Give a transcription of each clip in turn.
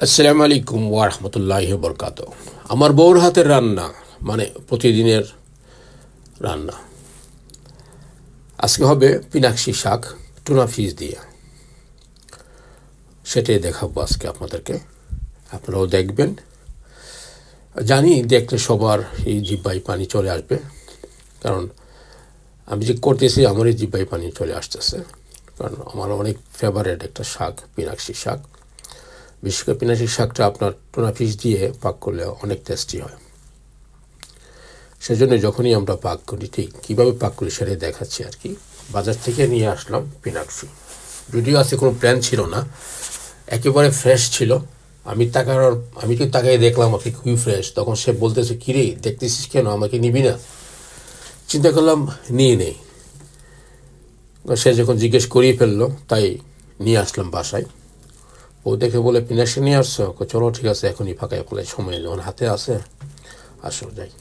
আসসালামু আলাইকুম ওয়া রাহমাতুল্লাহি ওয়া বারাকাতুহু। আমার বউর হাতের রান্না মানে প্রতিদিনের রান্না। আজকে হবে পিনাকশি শাক টুনা ফিশ দিয়ে, সেটাই দেখাবো আজকে আপনাদেরকে। আপনারাও দেখবেন। জানি দেখলে সবার এই জিহ্বায় পানি চলে আসবে, কারণ আমি যে করতেছি আমারই জিহ্বায় পানি চলে আসতেছে, কারণ আমার অনেক ফেভারিট একটা শাক পিনাকশি শাক। বিশেষ করে পিনাকশি শাকটা আপনার টুনা ফিশ দিয়ে পাক করলে অনেক টেস্টি হয়। সেজন্য যখনই আমরা পাক করি, ঠিক কীভাবে পাক করি সেটাই দেখাচ্ছি আর কি। বাজার থেকে নিয়ে আসলাম পিনাকশি, যদিও আজকে কোনো প্ল্যান ছিল না, একেবারে ফ্রেশ ছিল। আমি তো তাকাই দেখলাম ওকে খুবই ফ্রেশ। তখন সে বলতেছে, কিরে দেখতেছিস কেন, আমাকে নিবি না? চিন্তা করলাম নিয়ে নেই। সে যখন জিজ্ঞেস করিয়ে ফেললো, তাই নিয়ে আসলাম বাসায়। ও দেখে বলে, পিনাকশি নিয়ে আসছো? চলো ঠিক আছে, এখনই ফাঁকায় ফেলে, সময় যখন হাতে আসে আসো যাই।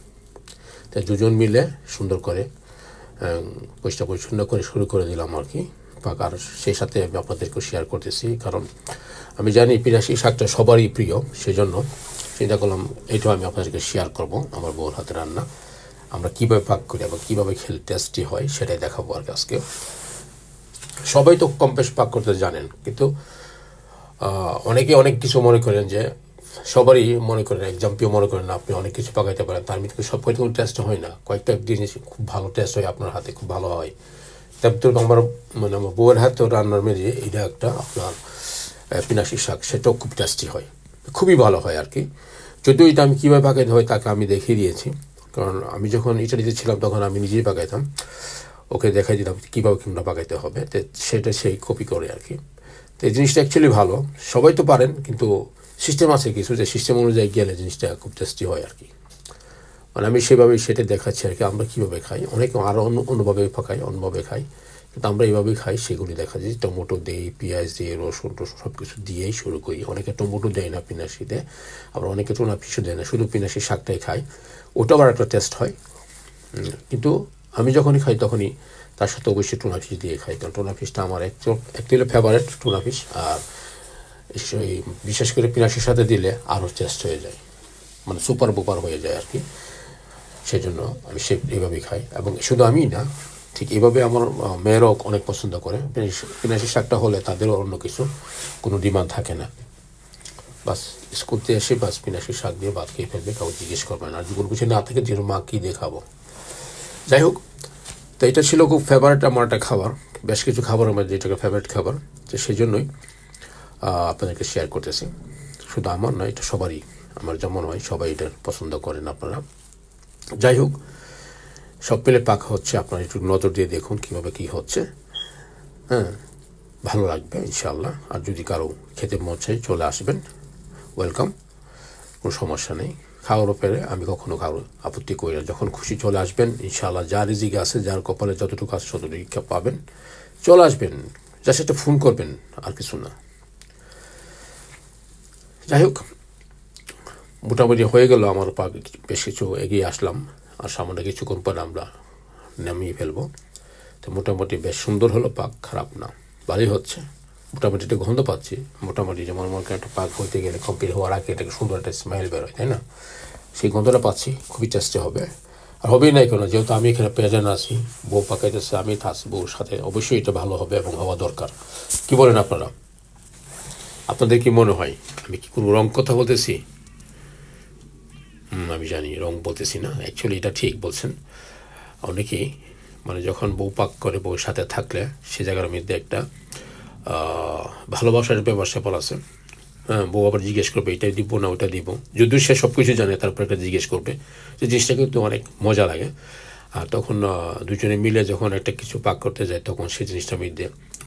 তাই দুজন মিলে সুন্দর করে পরিষ্কার পরিচ্ছন্ন করে শুরু করে দিলাম আর কি পাকার। সেই সাথে আমি আপনাদেরকে শেয়ার করতেছি, কারণ আমি জানি পিনাকশি শাকটা সবারই প্রিয়। সেজন্য চিন্তা করলাম এটাও আমি আপনাদেরকে শেয়ার করব, আমার বউর হাতে রান্না। আমরা কীভাবে পাক করি এবং কীভাবে খেলে টেস্টি হয় সেটাই দেখাবো আর কি আজকে। সবাই তো কম বেশ পাক করতে জানেন, কিন্তু অনেকে অনেক কিছু মনে করেন যে, সবারই মনে করেন এক্সাম্পল মনে করেন আপনি অনেক কিছু পাকাইতে পারেন, তার মধ্যে সব কিছু টেস্ট হয় না। কয়েকটা জিনিস খুব ভালো টেস্ট হয়, আপনার হাতে খুব ভালো হয়। তারপর আমার আমার বউয়ের হাতে রান্নার মেঝে এটা একটা আপনার পিনাকশি শাক, সেটাও খুব টেস্টি হয়, খুবই ভালো হয় আর কি। যদিও এটা আমি কীভাবে পাকাইতে হয় তাকে আমি দেখিয়ে দিয়েছি, কারণ আমি যখন ইটালিতে ছিলাম তখন আমি নিজেই পাকাইতাম, ওকে দেখাই দিতাম কীভাবে কিংবা পাকাইতে হবে, তো সেটা সেই কপি করে আর কি। তো এই জিনিসটা অ্যাকচুয়ালি ভালো, সবাই তো পারেন, কিন্তু সিস্টেম আছে কিছু, যে সিস্টেম অনুযায়ী গেলে জিনিসটা খুব টেস্টি হয় আর কি। মানে আমি সেভাবেই সেটা দেখাচ্ছি আর কি, আমরা কীভাবে খাই। অনেকে আরও অন্যভাবে পাকাই, অন্যভাবে খাই, কিন্তু আমরা এইভাবেই খাই, সেগুলি দেখা যায়। টমেটো দিই, পেঁয়াজ দিয়ে, রসুন টসুন সব কিছু দিয়েই শুরু করি। অনেকে টমেটো দেয় না পিনাকশিতে, আবার অনেকে টুনা ফিশও দেয় না, শুধু পিনাকশি শাকটাই খায়। ওটাও আবার একটা টেস্ট হয়। কিন্তু আমি যখনই খাই তখনই তার সাথে অবশ্যই টুনা ফিশ দিয়ে খাই, কারণ টুনা ফিশটা আমার একচুয়ালি ফেভারিট টুনা ফিশ। আর বিশেষ করে পিনাকশির সাথে দিলে আরও টেস্ট হয়ে যায়, মানে সুপার বুপার হয়ে যায় আর কি। সেই জন্য আমি এইভাবেই খাই, এবং শুধু আমিই না, ঠিক এইভাবে আমার মেয়েরাও অনেক পছন্দ করে। পিনাকশি শাকটা হলে তাদেরও অন্য কিছু কোনো ডিমান্ড থাকে না। বাস স্কুল থেকে এসে বাস পিনাকশি শাক দিয়ে ভাত খেয়ে ফেলবে, কাউকে জিজ্ঞেস করবে না। আর যদি কোনো কিছু না থাকে, যে মা কী দিয়ে খাবো। যাই হোক, তো এটা ছিল খুব ফেভারিট আমার একটা খাবার, বেশ কিছু খাবারের মধ্যে এটাকে ফেভারিট খাবার। তো সেই জন্যই আপনাদেরকে শেয়ার করতেছি। শুধু আমার নয়, এটা সবারই, আমার যেমন হয় সবাই এটা পছন্দ করেন আপনারা। যাই হোক, সব পেলে পাকা হচ্ছে, আপনারা একটু নজর দিয়ে দেখুন কীভাবে কী হচ্ছে। হ্যাঁ, ভালো লাগবে ইনশাআল্লাহ। আর যদি কারো খেতে মন চাই, চলে আসবেন, ওয়েলকাম, কোনো সমস্যা নেই। খাওয়ার উপরে আমি কখনো কারো আপত্তি করি না। যখন খুশি চলে আসবেন ইনশাআল্লাহ। যার রিজিক আছে, যার কপালে যতটুকু আছে ততটুকু পাবেন, চলে আসবেন। যা সেটা ফোন করবেন, আর কিছু না। যাই হোক, মোটামুটি হয়ে গেল আমার পাক, বেশ কিছু এগিয়ে আসলাম, আর সামনে কিছুক্ষণ পরে আমরা নামিয়ে ফেলবো। তো মোটামুটি বেশ সুন্দর হলো পাক, খারাপ না, ভালোই হচ্ছে। মোটামুটি একটা গন্ধ পাচ্ছি, মোটামুটি যেমন মনে করেন একটা পাক হইতে গেলে কমপ্লিট হওয়ার আগে এটাকে সুন্দর একটা স্মেল বেরোয়, তাই না? সেই গন্ধটা পাচ্ছি, খুবই টেস্টি হবে। আর হবেই নাই কেন, যেহেতু আমি এখানে প্রেজেন্ট আছি, বউ পাকাইতেছে, আমি থাকছি বউর সাথে, অবশ্যই এটা ভালো হবে এবং হওয়া দরকার। কি বলেন আপনারা? আপনাদের কি মনে হয় আমি কি কোনো রং কথা বলতেছি? আমি জানি রং বলতেছি না, অ্যাকচুয়ালি এটা ঠিক বলছেন। অনেকেই মানে যখন বউ পাক করে, বউর সাথে থাকলে সে জায়গার মধ্যে একটা ভালোবাসার ব্যাপার স্যাপার আছে। হ্যাঁ, বউ আবার জিজ্ঞেস করবে এটাই দিব না ওটা দিব, যদিও সে সব কিছু জানে, তারপর একটা জিজ্ঞেস করবে, যে জিনিসটা কিন্তু অনেক মজা লাগে। আর তখন দুজনে মিলে যখন একটা কিছু পাক করতে যায়, তখন সেই জিনিসটার মধ্যে